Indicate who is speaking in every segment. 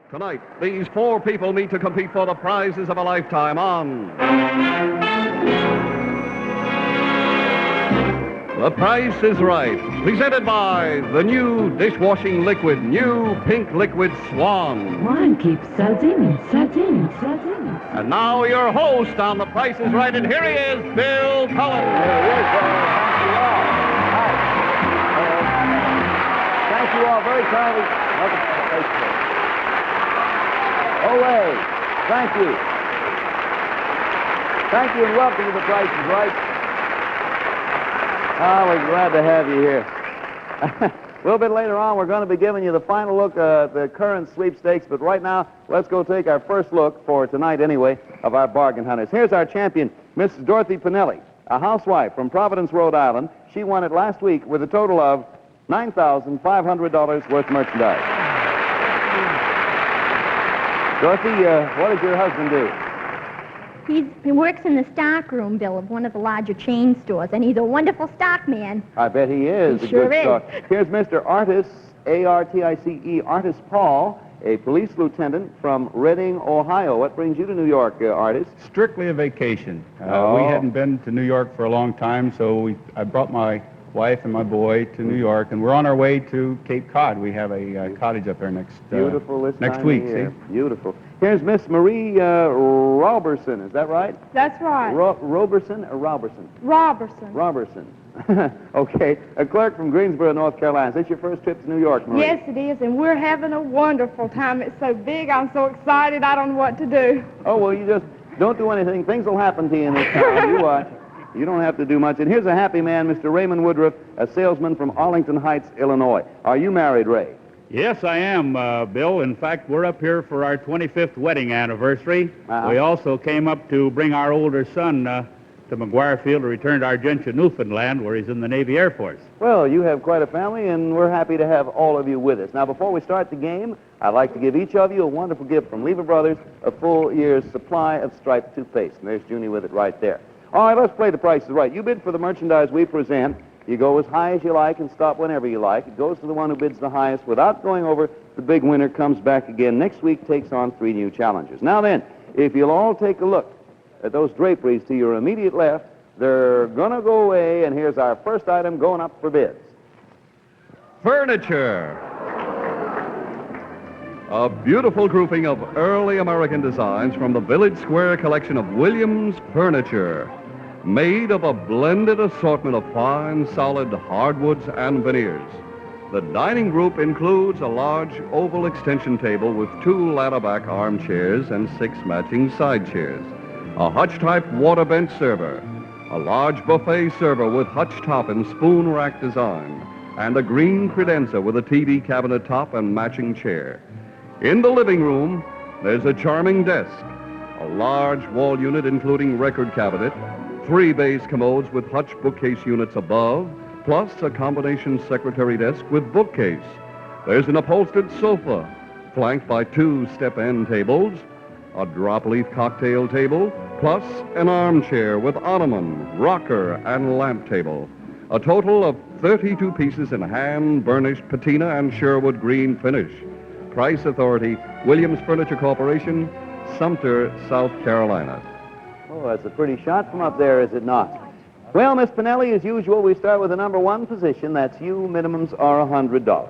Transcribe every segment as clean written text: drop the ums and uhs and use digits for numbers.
Speaker 1: Tonight, these four people meet to compete for the prizes of a lifetime on The Price is Right, presented by the new dishwashing liquid, new pink liquid Swan.
Speaker 2: Wine keeps sudsing and sudsing and sudsing.
Speaker 1: And now your host on The Price is Right, and here he is, Bill Cullen.
Speaker 3: Thank you all very kindly. Welcome to the Price is Right. Olay. Thank you. Thank you and welcome to The Price is Right. Oh, we're glad to have you here. A little bit later on, we're going to be giving you the final look at the current sweepstakes, but right now, let's go take our first look, for tonight anyway, of our bargain hunters. Here's our champion, Mrs. Dorothy Pinelli, a housewife from Providence, Rhode Island. She won it last week with a total of $9,500 worth of merchandise. Dorothy, what did your husband do?
Speaker 4: He works in the stock room, Bill, of one of the larger chain stores, and he's a wonderful stock man.
Speaker 3: I bet he is.
Speaker 4: He
Speaker 3: a
Speaker 4: sure
Speaker 3: good
Speaker 4: is.
Speaker 3: stock. Here's Mr. Artis, A-R-T-I-C-E, Artis Paul, a police lieutenant from Reading, Ohio. What brings you to New York, Artis?
Speaker 5: Strictly a vacation. We hadn't been to New York for a long time, so I brought my wife and my boy to New York, and we're on our way to Cape Cod. We have a cottage up there next
Speaker 3: Beautiful this
Speaker 5: next
Speaker 3: time
Speaker 5: week.
Speaker 3: of year.
Speaker 5: See?
Speaker 3: Beautiful. Here's Miss Marie Roberson. Is that right?
Speaker 6: That's right.
Speaker 3: Roberson or Roberson?
Speaker 6: Robertson.
Speaker 3: Roberson. Okay. A clerk from Greensboro, North Carolina. Is this your first trip to New York, Marie?
Speaker 6: Yes, it is, and we're having a wonderful time. It's so big, I'm so excited, I don't know what to do.
Speaker 3: Oh, well, you just don't do anything. Things will happen to you in this town. You watch. You don't have to do much. And here's a happy man, Mr. Raymond Woodruff, a salesman from Arlington Heights, Illinois. Are you married, Ray?
Speaker 7: Yes, I am, Bill. In fact, we're up here for our 25th wedding anniversary.
Speaker 3: Uh-huh.
Speaker 7: We also came up to bring our older son to McGuire Field to return to Argentia, Newfoundland, where he's in the Navy Air Force.
Speaker 3: Well, you have quite a family, and we're happy to have all of you with us. Now, before we start the game, I'd like to give each of you a wonderful gift from Lever Brothers, a full year's supply of striped toothpaste. And there's Junie with it right there. All right, let's play The Price is Right. You bid for the merchandise we present. You go as high as you like and stop whenever you like. It goes to the one who bids the highest. Without going over, the big winner comes back again. Next week takes on 3 new challenges. Now then, if you'll all take a look at those draperies to your immediate left, they're going to go away, and here's our first item going up for bids.
Speaker 1: Furniture. A beautiful grouping of early American designs from the Village Square collection of Williams Furniture, made of a blended assortment of fine, solid hardwoods and veneers. The dining group includes a large oval extension table with 2 ladder-back armchairs and 6 matching side chairs, a hutch-type water bench server, a large buffet server with hutch top and spoon rack design, and a green credenza with a TV cabinet top and matching chair. In the living room, there's a charming desk, a large wall unit including record cabinet, 3 base commodes with hutch bookcase units above, plus a combination secretary desk with bookcase. There's an upholstered sofa, flanked by 2 step-end tables, a drop-leaf cocktail table, plus an armchair with ottoman, rocker, and lamp table. A total of 32 pieces in hand-burnished patina and Sherwood green finish. Price authority, Williams Furniture Corporation, Sumter, South Carolina.
Speaker 3: Oh, that's a pretty shot from up there, is it not? Well, Miss Pinelli, as usual, we start with the number 1 position. That's you. Minimums are $100.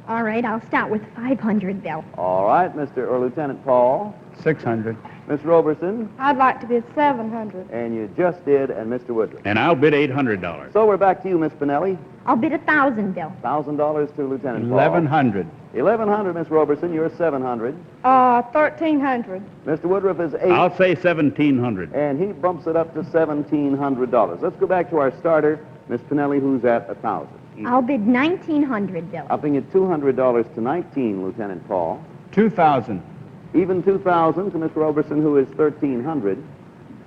Speaker 4: All right, I'll start with 500, Bill.
Speaker 3: All right, Mr. or Lieutenant Paul.
Speaker 5: 600.
Speaker 3: Miss Roberson.
Speaker 6: I'd like to bid 700.
Speaker 3: And you just did, and Mr. Woodruff.
Speaker 7: And I'll bid $800.
Speaker 3: So we're back to you, Miss Pinelli.
Speaker 4: I'll bid 1,000, Bill.
Speaker 3: $1,000 to Lieutenant Paul.
Speaker 5: 1,100.
Speaker 3: 1,100, Miss Roberson. You're 700.
Speaker 6: 1,300.
Speaker 3: Mr. Woodruff is 8.
Speaker 7: I'll say 1,700.
Speaker 3: And he bumps it up to $1,700. Let's go back to our starter, Miss Pinelli, who's at 1,000.
Speaker 4: I'll bid 1,900, Bill.
Speaker 3: Upping it $200 to 19, Lieutenant Paul.
Speaker 5: 2,000.
Speaker 3: Even 2,000 to Miss Roberson, who is 1,300.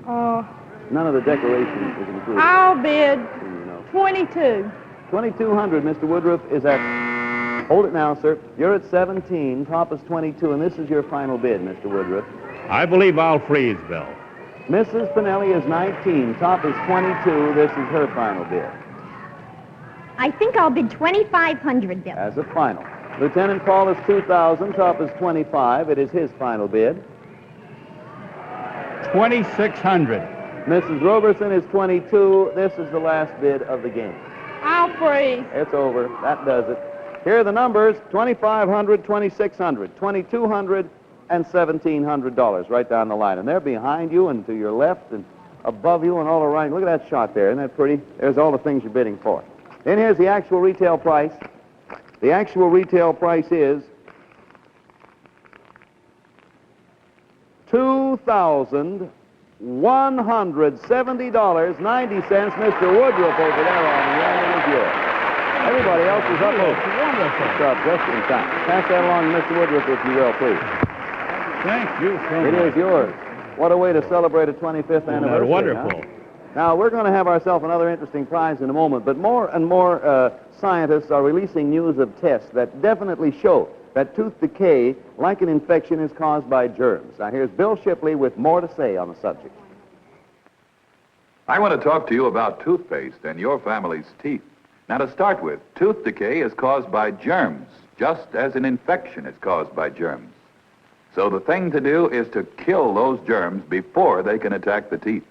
Speaker 3: None of the decoration is included.
Speaker 6: I'll bid
Speaker 3: You know.
Speaker 6: 22.
Speaker 3: 2,200. Mr. Woodruff is at. Hold it now, sir. You're at 17. Top is 22, and this is your final bid, Mr. Woodruff.
Speaker 7: I believe I'll freeze, Bill.
Speaker 3: Mrs. Pinelli is 19. Top is 22. This is her final bid.
Speaker 4: I think I'll bid 2,500, Bill.
Speaker 3: As a final. Lieutenant Paul is 2,000. Top is 25. It is his final bid.
Speaker 5: 2,600.
Speaker 3: Mrs. Roberson is 22. This is the last bid of the game.
Speaker 6: I'll freeze.
Speaker 3: It's over. That does it. Here are the numbers: $2,500, $2,600, $2,200, and $1,700 right down the line. And they're behind you and to your left and above you and all around. Look at that shot there. Isn't that pretty? There's all the things you're bidding for. Then here's the actual retail price. The actual retail price is $2,170.90. Mr. Woodruff over there on the end is yours. Everybody else is up over.
Speaker 5: Wonderful.
Speaker 3: Stop just in time. Pass that along to Mr. Woodruff, if you will, please.
Speaker 7: Thank you so much.
Speaker 3: It is yours. What a way to celebrate a 25th anniversary.
Speaker 7: Wonderful.
Speaker 3: Huh? Now, we're going to have ourselves another interesting prize in a moment, but more and more scientists are releasing news of tests that definitely show that tooth decay, like an infection, is caused by germs. Now, here's Bill Shipley with more to say on the subject.
Speaker 8: I want to talk to you about toothpaste and your family's teeth. Now, to start with, tooth decay is caused by germs, just as an infection is caused by germs. So the thing to do is to kill those germs before they can attack the teeth.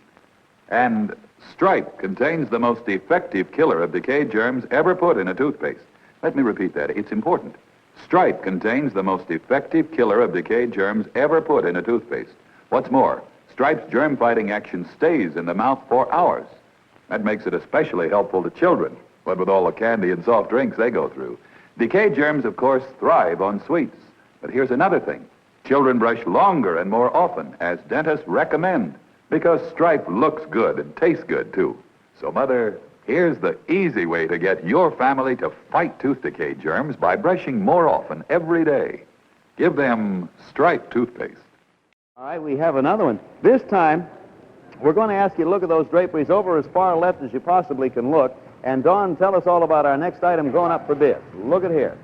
Speaker 8: And Stripe contains the most effective killer of decay germs ever put in a toothpaste. Let me repeat that. It's important. Stripe contains the most effective killer of decay germs ever put in a toothpaste. What's more, Stripe's germ-fighting action stays in the mouth for hours. That makes it especially helpful to children, what with all the candy and soft drinks they go through. Decay germs, of course, thrive on sweets. But here's another thing. Children brush longer and more often, as dentists recommend, because Stripe looks good and tastes good, too. So, Mother, here's the easy way to get your family to fight tooth decay germs by brushing more often every day. Give them Stripe toothpaste.
Speaker 3: All right, we have another one. This time, we're going to ask you to look at those draperies over as far left as you possibly can look. And, Dawn, tell us all about our next item going up for bid. Look at here.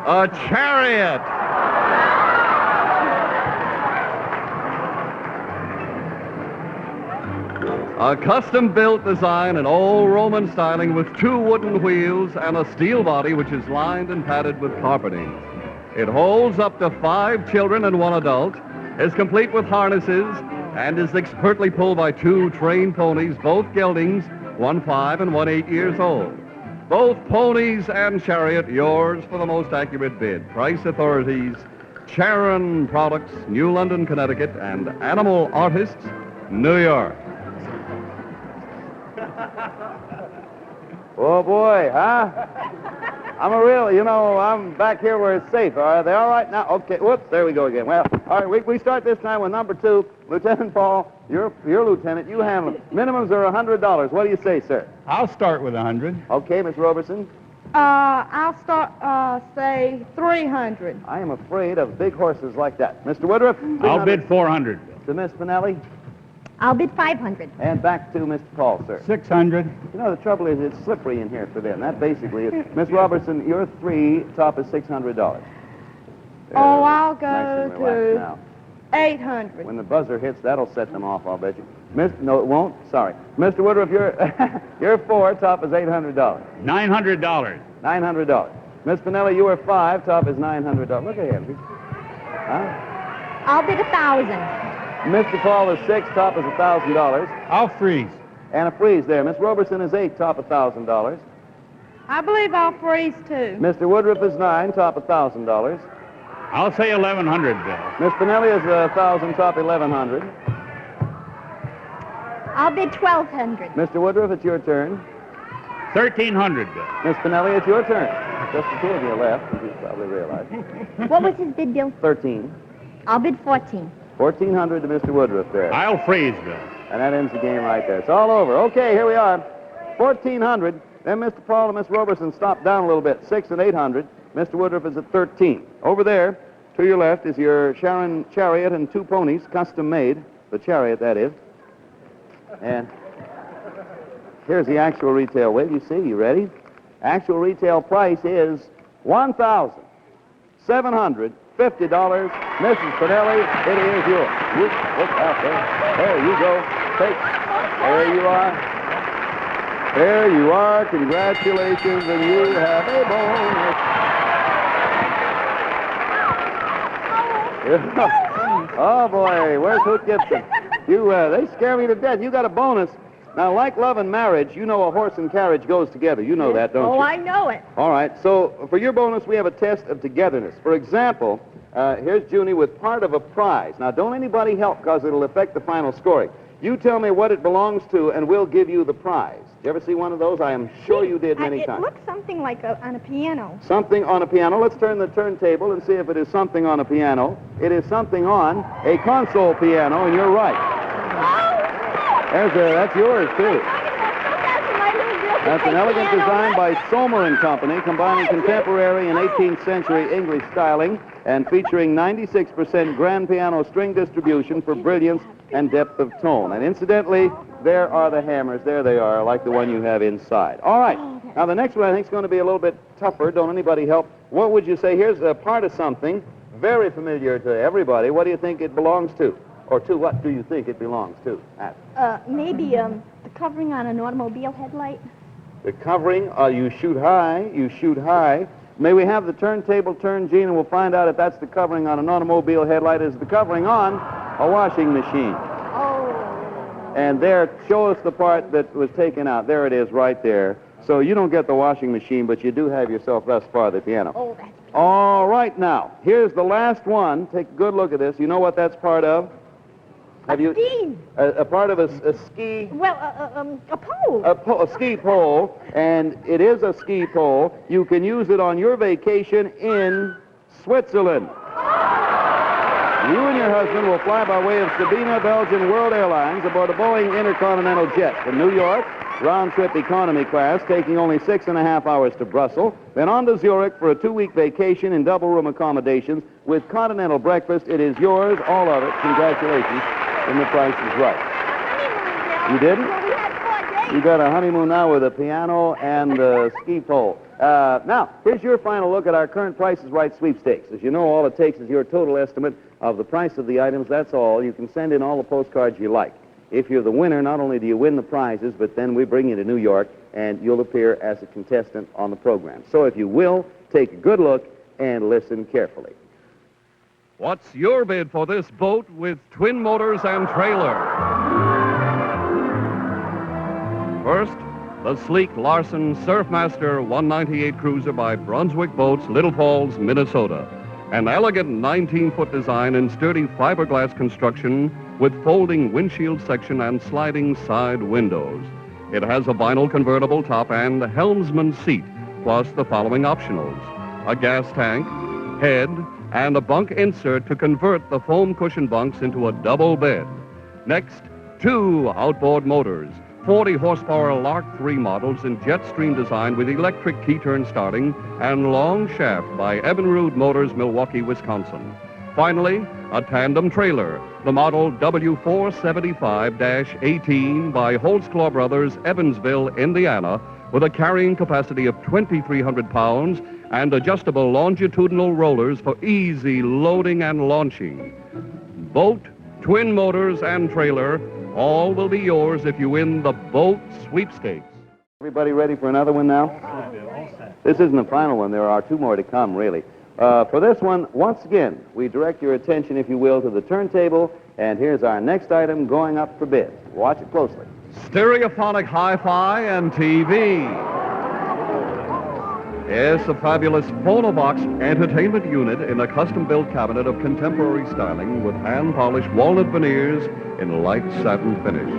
Speaker 1: A chariot! A custom-built design in old Roman styling with 2 wooden wheels and a steel body which is lined and padded with carpeting. It holds up to 5 children and 1 adult, is complete with harnesses, and is expertly pulled by 2 trained ponies, both geldings, one 5 and one 8 years old. Both ponies and chariot, yours for the most accurate bid. Price authorities, Charon Products, New London, Connecticut, and Animal Artists, New York.
Speaker 3: Oh, boy, huh? I'm back here where it's safe. Are they all right now? Okay, whoops, there we go again. Well, all right, we start this time with number 2. Lieutenant Paul, you're lieutenant. You handle them. Minimums are $100. What do you say, sir?
Speaker 5: I'll start with 100.
Speaker 3: Okay, Miss Roberson.
Speaker 6: I'll start, say, 300.
Speaker 3: I am afraid of big horses like that. Mr. Woodruff?
Speaker 7: I'll bid 400.
Speaker 3: To Miss Spinelli.
Speaker 4: I'll bid 500.
Speaker 3: And back to Mr. Paul, sir.
Speaker 5: 600.
Speaker 3: You know, the trouble is it's slippery in here for them. That basically is. Miss Robertson, your 3 top is $600.
Speaker 6: Oh, I'll
Speaker 3: Nice
Speaker 6: go
Speaker 3: and relaxed
Speaker 6: to
Speaker 3: now.
Speaker 6: 800.
Speaker 3: When the buzzer hits, that'll set them off, I'll bet you. No, it won't. Sorry. Mr. Woodruff, your 4 top is $800.
Speaker 7: $900.
Speaker 3: $900. Miss Spinelli, you are 5, top is $900. Look at him. Huh?
Speaker 4: I'll bid 1,000.
Speaker 3: Mr. Paul is 6, top is $1,000.
Speaker 5: I'll freeze.
Speaker 3: And a freeze there. Miss Roberson is 8, top $1,000.
Speaker 6: I believe I'll freeze, too.
Speaker 3: Mr. Woodruff is 9, top $1,000.
Speaker 7: I'll say 1,100, Bill.
Speaker 3: Miss Spinelli is 1,000, top 1,100.
Speaker 4: I'll bid 1,200.
Speaker 3: Mr. Woodruff, it's your turn.
Speaker 7: 1,300, Bill.
Speaker 3: Miss Spinelli, it's your turn. Just the 2 of you left, as you probably realize.
Speaker 4: What was his bid, Bill?
Speaker 3: 13.
Speaker 4: I'll bid 14.
Speaker 3: 1,400 to Mr. Woodruff there.
Speaker 7: I'll freeze, Bill.
Speaker 3: And that ends the game right there. It's all over. Okay, here we are. 1,400. Then Mr. Paul and Miss Roberson stop down a little bit. 6 and 800. Mr. Woodruff is at 13. Over there, to your left, is your Sharon chariot and 2 ponies, custom made. The chariot, that is. And here's the actual retail weight. You see, you ready? Actual retail price is $1,750. Mrs. Spinelli, it is yours. Look out there. There you go. There you are. There you are. Congratulations, and you have a bonus. Oh, boy. Where's Hoot Gibson? They scare me to death. You got a bonus. Now, like love and marriage, you know a horse and carriage goes together. You know that, don't you?
Speaker 4: Oh, I know it.
Speaker 3: All right. So for your bonus, we have a test of togetherness. For example, here's Junie with part of a prize. Now, don't anybody help because it'll affect the final scoring. You tell me what it belongs to, and we'll give you the prize. You ever see one of those? I am sure you did many times.
Speaker 4: It looks something like on a piano.
Speaker 3: Something on a piano. Let's turn the turntable and see if it is something on a piano. It is something on a console piano, and you're right. That's yours, too. That's an elegant design by Somer and Company, combining contemporary and 18th century English styling and featuring 96% grand piano string distribution for brilliance and depth of tone. And incidentally, there are the hammers. There they are, like the one you have inside. All right. Now, the next one I think is going to be a little bit tougher. Don't anybody help. What would you say? Here's a part of something very familiar to everybody. What do you think it belongs to? Or to what do you think it belongs to?
Speaker 4: Maybe the covering on an automobile headlight.
Speaker 3: The covering, you shoot high, you shoot high. May we have the turntable turn, Gene, and we'll find out if that's the covering on an automobile headlight. Is the covering on a washing machine?
Speaker 4: Oh.
Speaker 3: And there, show us the part that was taken out. There it is, right there. So you don't get the washing machine, but you do have yourself thus far the piano.
Speaker 4: Oh, that's beautiful.
Speaker 3: All right, now, here's the last one. Take a good look at this. You know what that's part of?
Speaker 4: A ski.
Speaker 3: A part of a ski?
Speaker 4: Well, a pole.
Speaker 3: A ski pole, and it is a ski pole. You can use it on your vacation in Switzerland. You and your husband will fly by way of Sabina, Belgian World Airlines aboard a Boeing Intercontinental jet from New York, round-trip economy class, taking only 6.5 hours to Brussels, then on to Zurich for a 2-week vacation in double-room accommodations with continental breakfast. It is yours, all of it. Congratulations. And the price is right. You didn't?
Speaker 4: Well, we had 4 days.
Speaker 3: You got a honeymoon now with a piano and a ski pole. Now, here's your final look at our current Price is Right sweepstakes. As you know, all it takes is your total estimate of the price of the items. That's all. You can send in all the postcards you like. If you're the winner, not only do you win the prizes, but then we bring you to New York, and you'll appear as a contestant on the program. So if you will, take a good look and listen carefully.
Speaker 1: What's your bid for this boat with twin motors and trailer? First, the sleek Larson Surfmaster 198 cruiser by Brunswick Boats, Little Falls, Minnesota. An elegant 19-foot design and sturdy fiberglass construction with folding windshield section and sliding side windows. It has a vinyl convertible top and helmsman seat, plus the following optionals: a gas tank, head, and a bunk insert to convert the foam cushion bunks into a double bed. Next, 2 outboard motors, 40 horsepower Lark 3 models in Jetstream design with electric key turn starting and long shaft by Evinrude Motors, Milwaukee, Wisconsin. Finally, a tandem trailer, the model W475-18 by Holtzclaw Brothers, Evansville, Indiana, with a carrying capacity of 2,300 pounds and adjustable longitudinal rollers for easy loading and launching. Boat, twin motors, and trailer, all will be yours if you win the boat sweepstakes.
Speaker 3: Everybody ready for another one now? This isn't the final one. There are 2 more to come, really. For this one, once again, we direct your attention, if you will, to the turntable, and here's our next item going up for bid. Watch it closely.
Speaker 1: Stereophonic hi-fi and TV. Yes, a fabulous Phonobox entertainment unit in a custom-built cabinet of contemporary styling with hand-polished walnut veneers in light satin finish.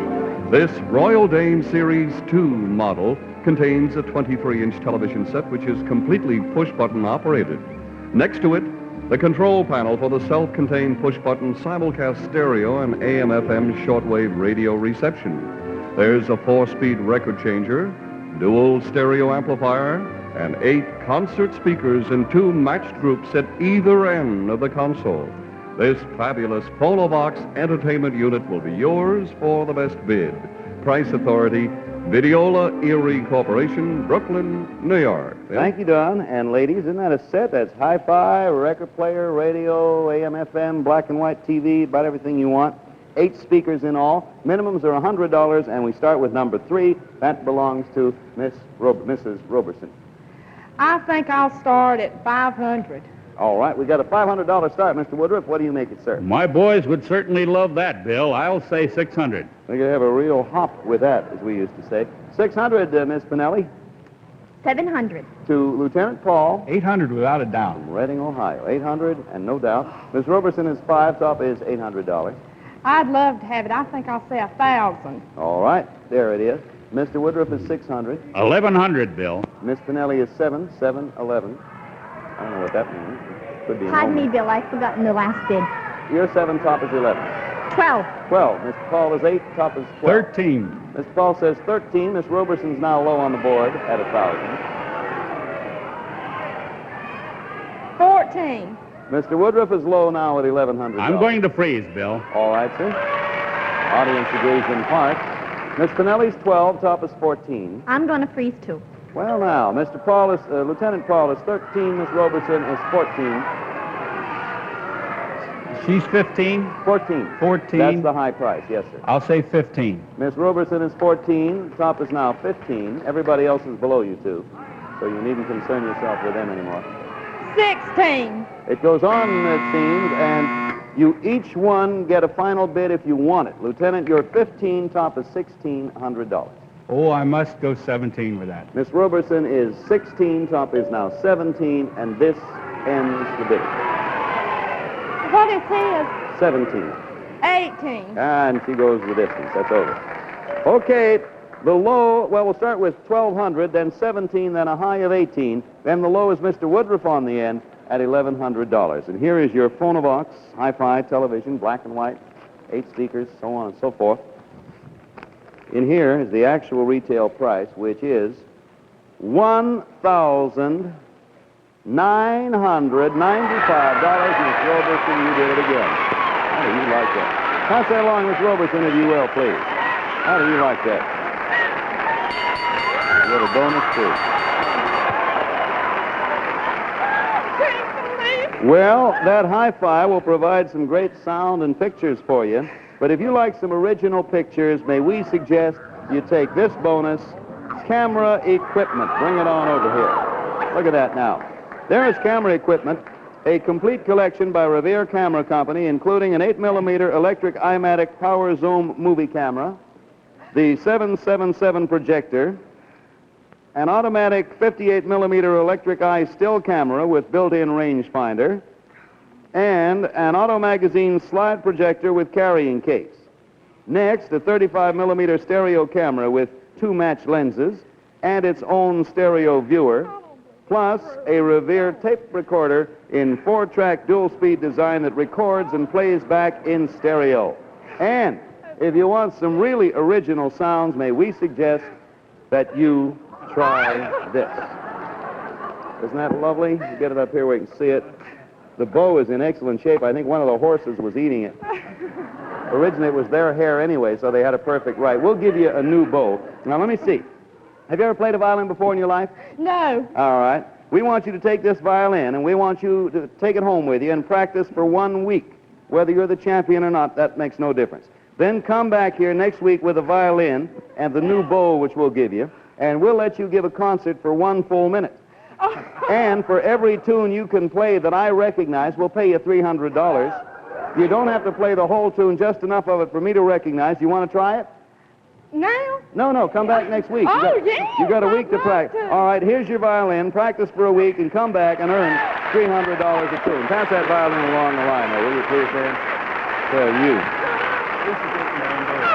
Speaker 1: This Royal Dane Series 2 model contains a 23-inch television set which is completely push-button operated. Next to it, the control panel for the self-contained push-button simulcast stereo and AM/FM shortwave radio reception. There's a 4-speed record changer, dual stereo amplifier, and 8 concert speakers in 2 matched groups at either end of the console. This fabulous Phonobox entertainment unit will be yours for the best bid. Price authority, Videola Erie Corporation, Brooklyn, New York.
Speaker 3: Thank you, Don. And ladies, isn't that a set? That's hi-fi, record player, radio, AM/FM, black and white TV, about everything you want. 8 speakers in all. Minimums are $100, and we start with number 3. That belongs to Mrs. Roberson.
Speaker 6: I think I'll start at 500.
Speaker 3: All right, we got a $500 start, Mr. Woodruff. What do you make it, sir?
Speaker 7: My boys would certainly love that, Bill. I'll say 600.
Speaker 3: We're going to have a real hop with that, as we used to say. 600, Miss Pinelli.
Speaker 4: 700.
Speaker 3: To Lieutenant Paul.
Speaker 5: 800 without a doubt.
Speaker 3: From Reading, Ohio. 800, and no doubt. Miss Roberson is 5. Top is $800.
Speaker 6: I'd love to have it. I think I'll say 1,000.
Speaker 3: All right, there it is. Mr. Woodruff is 600.
Speaker 7: 1,100, Bill.
Speaker 3: Miss Pinelli is 7. 711. I don't know what that means. Could be.
Speaker 4: Pardon me, Bill. I've forgotten the last bid.
Speaker 3: Your 7. Top is 11.
Speaker 4: 12.
Speaker 3: 12. Mr. Paul is 8. Top is 12.
Speaker 5: 13.
Speaker 3: Mr. Paul says 13. Miss Roberson's now low on the board at 1,000.
Speaker 6: 14.
Speaker 3: Mr. Woodruff is low now at $1,100.
Speaker 7: I'm going to freeze, Bill.
Speaker 3: All right, sir. Audience agrees in part. Miss Pinelli's 12. Top is 14.
Speaker 4: I'm going to freeze too.
Speaker 3: Well, now, Mr. Paul is, Lieutenant Paul is 13. Miss Roberson is 14.
Speaker 5: She's 15.
Speaker 3: 14.
Speaker 5: 14.
Speaker 3: That's the high price, yes, sir.
Speaker 5: I'll say 15.
Speaker 3: Miss Roberson is 14. Top is now 15. Everybody else is below you, too. So you needn't concern yourself with them anymore.
Speaker 6: 16.
Speaker 3: It goes on, it seems, and you each one get a final bid if you want it. Lieutenant, you're 15. Top is $1,600.
Speaker 5: Oh, I must go 17 with that.
Speaker 3: Miss Roberson is 16. Top is now 17. And this ends the bidding.
Speaker 6: What is his?
Speaker 3: 17.
Speaker 6: 18.
Speaker 3: And she goes the distance. That's over. Okay, the low, well, we'll start with 1,200, then 17, then a high of 18. Then the low is Mr. Woodruff on the end at $1,100. And here is your Phonovox, hi-fi television, black and white, 8 speakers, so on and so forth. In here is the actual retail price, which is $1,995. Miss Roberson, you did it again. How do you like that? Pass that along, Miss Roberson, if you will, please. How do you like that? You get a bonus, too. Well, that hi-fi will provide some great sound and pictures for you. But if you like some original pictures, may we suggest you take this bonus, camera equipment. Bring it on over here. Look at that now. There is camera equipment, a complete collection by Revere Camera Company, including an 8mm electric iMatic Power Zoom movie camera, the 777 projector, an automatic 58mm electric eye still camera with built-in rangefinder, and an Auto Magazine slide projector with carrying case. Next, a 35mm stereo camera with 2 matched lenses and its own stereo viewer, plus a Revere tape recorder in 4-track dual-speed design that records and plays back in stereo. And if you want some really original sounds, may we suggest that you try this. Isn't that lovely? You get it up here where you can see it. The bow is in excellent shape. I think one of the horses was eating it. Originally, it was their hair anyway, so they had a perfect right. We'll give you a new bow. Now, let me see. Have you ever played a violin before in your life?
Speaker 6: No.
Speaker 3: All right. We want you to take this violin, and we want you to take it home with you and practice for 1 week. Whether you're the champion or not, that makes no difference. Then come back here next week with a violin and the new bow, which we'll give you, and we'll let you give a concert for 1 full minute. And for every tune you can play that I recognize, we'll pay you $300. You don't have to play the whole tune, just enough of it for me to recognize. You want to try it?
Speaker 6: Now?
Speaker 3: No, come back next week.
Speaker 6: Yeah.
Speaker 3: You got a week to practice. All right, here's your violin. Practice for a week and come back and earn $300 a tune. Pass that violin along the line, there, will you please, Dan? Tell you.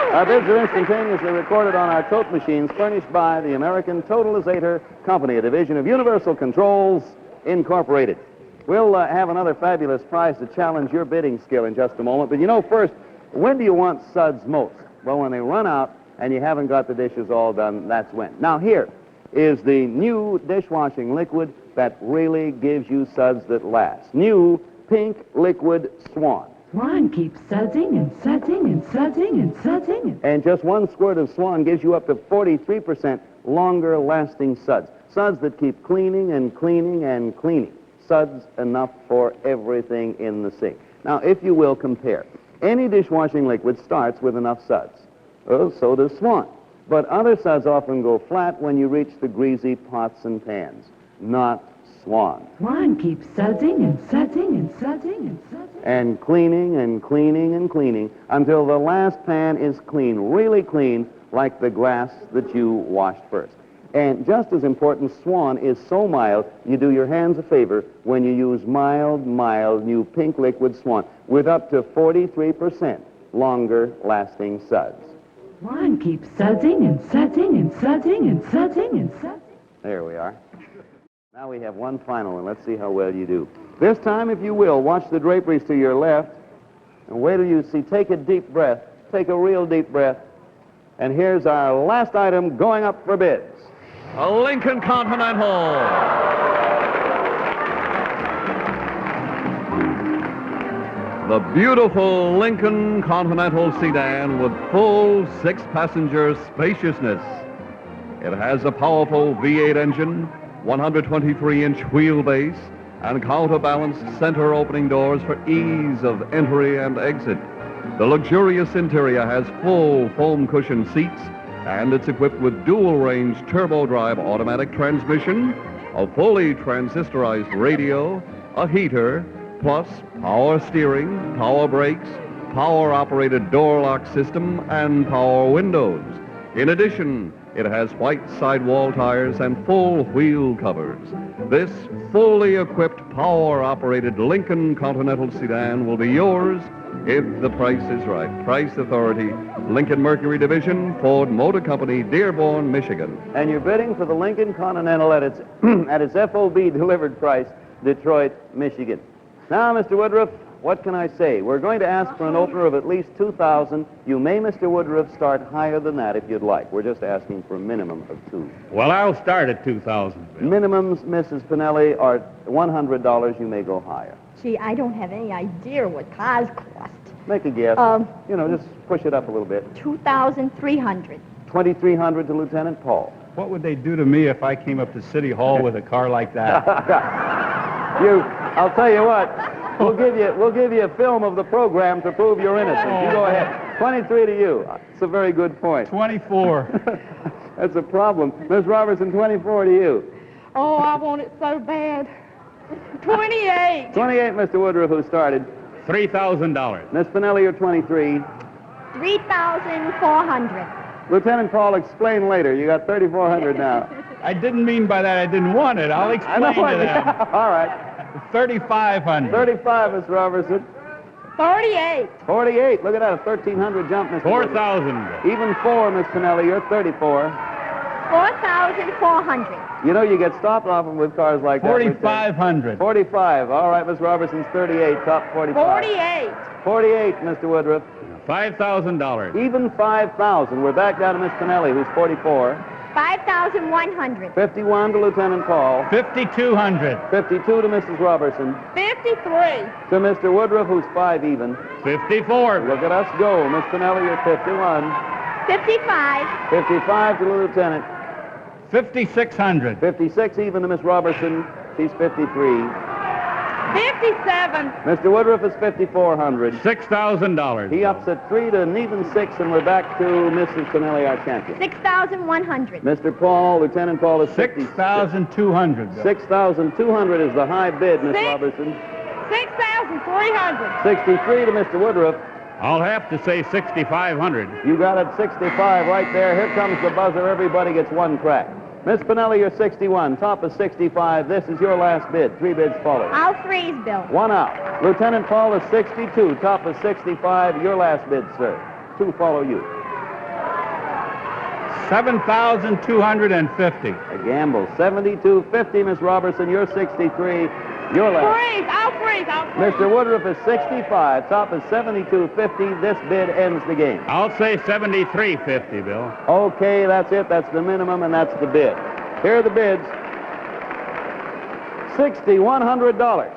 Speaker 3: Our bids are instantaneously recorded on our tote machines furnished by the American Totalizator Company, a division of Universal Controls, Incorporated. We'll have another fabulous prize to challenge your bidding skill in just a moment. But you know, first, when do you want suds most? Well, when they run out and you haven't got the dishes all done, that's when. Now, here is the new dishwashing liquid that really gives you suds that last. New Pink Liquid Swan.
Speaker 2: Swan keeps sudsing and sudsing and sudsing and sudsing.
Speaker 3: And just 1 squirt of Swan gives you up to 43% longer-lasting suds. Suds that keep cleaning and cleaning and cleaning. Suds enough for everything in the sink. Now, if you will, compare. Any dishwashing liquid starts with enough suds. Well, so does Swan. But other suds often go flat when you reach the greasy pots and pans. Not Swan.
Speaker 2: Swan keeps sudsing and sudsing and sudsing and sudsing.
Speaker 3: And cleaning and cleaning and cleaning until the last pan is clean, really clean, like the glass that you washed first. And just as important, Swan is so mild, you do your hands a favor when you use mild, new pink liquid Swan with up to 43% longer-lasting suds.
Speaker 2: Swan keeps sudsing and sudsing and sudsing and sudsing and sudsing.
Speaker 3: There we are. Now we have one final one. Let's see how well you do. This time, if you will, watch the draperies to your left and wait till you see. Take a deep breath. Take a real deep breath. And here's our last item going up for bids.
Speaker 1: A Lincoln Continental. The beautiful Lincoln Continental sedan with full six-passenger spaciousness. It has a powerful V8 engine, 123-inch wheelbase, and counterbalanced center opening doors for ease of entry and exit. The luxurious interior has full foam cushion seats, and it's equipped with dual-range turbo-drive automatic transmission, a fully transistorized radio, a heater, plus power steering, power brakes, power-operated door lock system, and power windows. In addition, it has white sidewall tires and full wheel covers. This fully equipped, power-operated Lincoln Continental sedan will be yours if the price is right. Price Authority, Lincoln Mercury Division, Ford Motor Company, Dearborn, Michigan.
Speaker 3: And you're bidding for the Lincoln Continental at its at its FOB delivered price, Detroit, Michigan. Now, Mr. Woodruff, what can I say? We're going to ask for an opener of at least $2,000. You may, Mr. Woodruff, start higher than that if you'd like. We're just asking for a minimum of $2,000.
Speaker 7: Well, I'll start at $2,000, Bill.
Speaker 3: Minimums, Mrs. Pinelli, are $100. You may go higher.
Speaker 4: Gee, I don't have any idea what cars cost.
Speaker 3: Make a guess. Just push it up a little bit.
Speaker 4: 2,300.
Speaker 3: $2,300 to Lieutenant Paul.
Speaker 5: What would they do to me if I came up to City Hall with a car like that?
Speaker 3: I'll tell you what. We'll give you a film of the program to prove your innocence. You go ahead. 23 to you. That's a very good point.
Speaker 5: 24.
Speaker 3: That's a problem. Miss Robertson, 24 to you.
Speaker 6: Oh, I want it so bad. 28.
Speaker 3: 28, Mr. Woodruff, who started.
Speaker 7: $3,000.
Speaker 3: Miss Pinelli, you're 23.
Speaker 4: 3,400.
Speaker 3: Lieutenant Paul, explain later. You got 3,400 now.
Speaker 5: I didn't mean by that I didn't want it. I'll explain to them.
Speaker 3: All right.
Speaker 5: 3,500.
Speaker 3: 35, Miss Robertson.
Speaker 6: 38.
Speaker 3: 48. Look at that, a 1,300 jump, Miss
Speaker 7: 4,000.
Speaker 3: Even 4, Miss Pinelli. You're 34.
Speaker 4: 4,400.
Speaker 3: You know, you get stopped often with cars like that.
Speaker 5: 4,500.
Speaker 3: 45. All right, Miss Robertson's 38. Top 45.
Speaker 6: 48.
Speaker 3: 48, Mr. Woodruff.
Speaker 7: $5,000.
Speaker 3: Even 5,000. We're back down to Miss Pinelli, who's 44.
Speaker 4: 5,100.
Speaker 3: 51 to Lieutenant Paul.
Speaker 5: 5,200.
Speaker 3: 52 to Mrs. Robertson.
Speaker 6: 53.
Speaker 3: To Mr. Woodruff, who's 5 even.
Speaker 7: 54.
Speaker 3: Look at us go. Miss Pinelli, you're 51.
Speaker 4: 55.
Speaker 3: 55 to the Lieutenant.
Speaker 5: 5,600.
Speaker 3: 56 even to Miss Robertson. She's 53.
Speaker 6: 57.
Speaker 3: Mr. Woodruff is 5,400.
Speaker 7: $6,000.
Speaker 3: He ups at 3 to an even 6, and we're back to Mrs. Pinelli, our champion.
Speaker 4: 6,100.
Speaker 3: Mr. Paul, Lieutenant Paul is
Speaker 5: 6,200.
Speaker 3: 6,200 is the high bid, Miss
Speaker 6: Six.
Speaker 3: Robertson.
Speaker 6: 6,300.
Speaker 3: 63 to Mr. Woodruff.
Speaker 7: I'll have to say 6,500.
Speaker 3: You got it, 65 right there. Here comes the buzzer. Everybody gets one crack. Miss Pinelli, you're 61. Top is 65. This is your last bid. 3 bids follow.
Speaker 4: All threes, Bill.
Speaker 3: 1 out. Lieutenant Paul is 62. Top is 65. Your last bid, sir. 2 follow you.
Speaker 5: 7,250.
Speaker 3: A gamble. 72.50, Miss Robertson. You're 63. Your last.
Speaker 6: Freeze. I'll freeze. I'll freeze.
Speaker 3: Mr. Woodruff is 65. Top is 72.50. This bid ends the game.
Speaker 7: I'll say 73.50, Bill.
Speaker 3: Okay, that's it. That's the minimum, and that's the bid. Here are the bids. $6,100.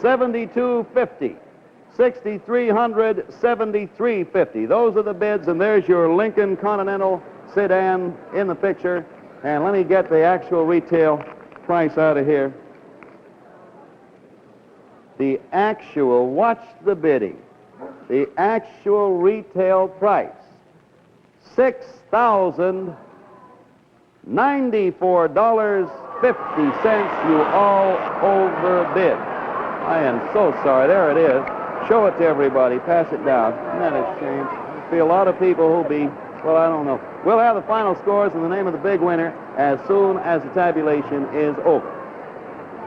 Speaker 3: 72.50. 6,300. 73.50. Those are the bids, and there's your Lincoln Continental sedan in the picture. And let me get the actual retail price out of here. The actual, watch the bidding. the actual retail price, $6,094.50. You all overbid. I am so sorry. There it is. Show it to everybody. Pass it down. Isn't that a shame? I see a lot of people who'll be, well, I don't know. We'll have the final scores and the name of the big winner as soon as the tabulation is over.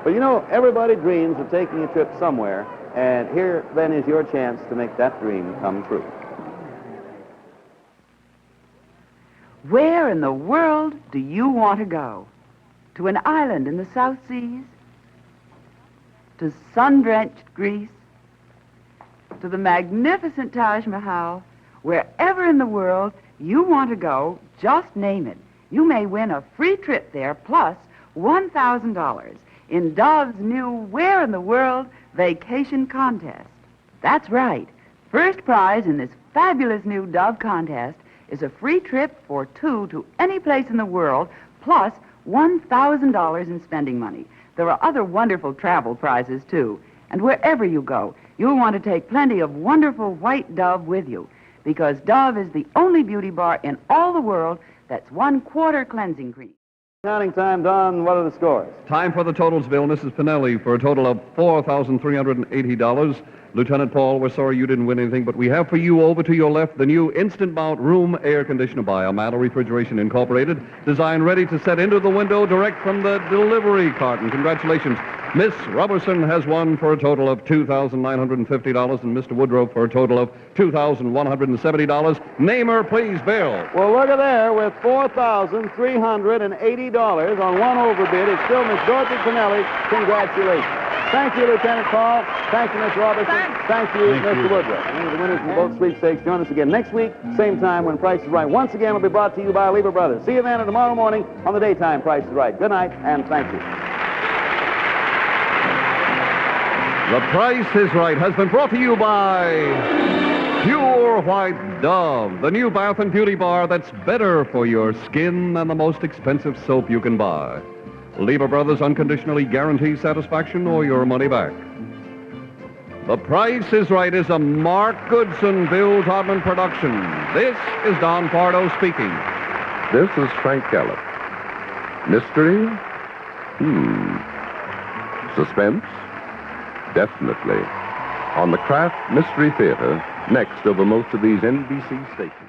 Speaker 3: But you know, everybody dreams of taking a trip somewhere, and here then is your chance to make that dream come true.
Speaker 2: Where in the world do you want to go? To an island in the South Seas? To sun-drenched Greece? To the magnificent Taj Mahal? Wherever in the world you want to go, just name it. You may win a free trip there plus $1,000 in Dove's new Where in the World Vacation Contest. That's right. First prize in this fabulous new Dove contest is a free trip for two to any place in the world plus $1,000 in spending money. There are other wonderful travel prizes, too. And wherever you go, you'll want to take plenty of wonderful white Dove with you, because Dove is the only beauty bar in all the world that's 1/4 cleansing cream.
Speaker 3: Counting time, Don. What are the scores?
Speaker 1: Time for the totals, Bill. Mrs. Pinelli for a total of $4,380. Lieutenant Paul, we're sorry you didn't win anything, but we have for you over to your left the new Instant Mount Room Air Conditioner by Amato Refrigeration Incorporated, designed ready to set into the window direct from the delivery carton. Congratulations. Miss Robertson has won for a total of $2,950, and Mr. Woodrow for a total of $2,170. Name her, please, Bill.
Speaker 3: Well, look at there, with $4,380 on one overbid. It's still Miss Dorothy Pinelli. Congratulations. Thank you, Lieutenant Paul. Thank you, Miss Robertson. Thank you, Mr. Woodrow. And the winners from both sweepstakes join us again next week, same time when Price is Right. Once again, will be brought to you by Lever Brothers. See you then tomorrow morning on the daytime Price is Right. Good night, and thank you.
Speaker 1: The Price is Right has been brought to you by Pure White Dove, the new bath and beauty bar that's better for your skin than the most expensive soap you can buy. Lever Brothers unconditionally guarantees satisfaction or your money back. The Price is Right is a Mark Goodson, Bill Todman production. This is Don Pardo speaking.
Speaker 9: This is Frank Gallup. Mystery? Suspense? Definitely. On the Kraft Mystery Theater, next over most of these NBC stations.